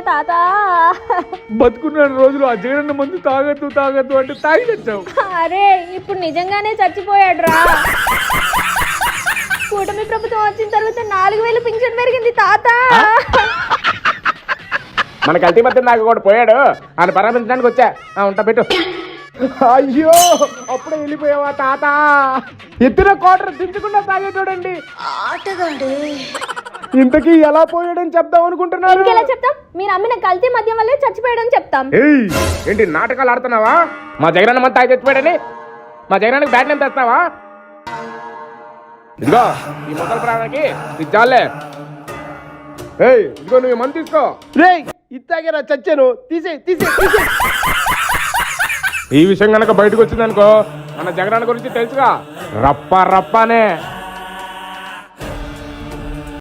తాత బతుకున్న రోజులు ఆ జగనన్న మందు తాగద్దు తాగద్దు అంటే తాగి తెచ్చావు. అరే ఇప్పుడు నిజంగానే చచ్చిపోయాడు రా. కూటమి ప్రభుత్వం వచ్చిన తర్వాత 4000 పింఛన్ పెరిగింది తాత. మన కల్తీ మధ్య నాకు కూడా పోయాడు, ఆయన పరామర్శించడానికి వచ్చా. ఉంటా పెట్టు. అయ్యో అప్పుడే వెళ్ళిపోయావా తాత? ఎత్తున కోటర్ దించకుండా తాగేటోడండి ఆటగాడు. ఇంతకీ ఎలా పోయాడని చెప్దాం అనుకుంటున్నారు? ఎలా చెప్తాం? మీరు అమ్మిన కల్తీ మద్యం వల్లే చచ్చిపోయాడని చెప్తాం. ఏంటి నాటకాలు ఆడుతున్నావా? మా జగనన్న మంది తాగి చచ్చిపోయాడని మా జగనానికి బ్యాట్ నేమ్ తెస్తావా? ఇదిగో ఈ మొదల ప్రాణానికి ఇది చాలే. ఇదిగో నువ్వు మంది తీసుకో. రే ఇత్తాగేరా చచ్చాను, తీసే తీసే తీసే. ఈ విషయం కనుక బయటకు వచ్చిందనుకో మన జగనన్న గురించి తెలుసుగా, రప్ప రప్పనే.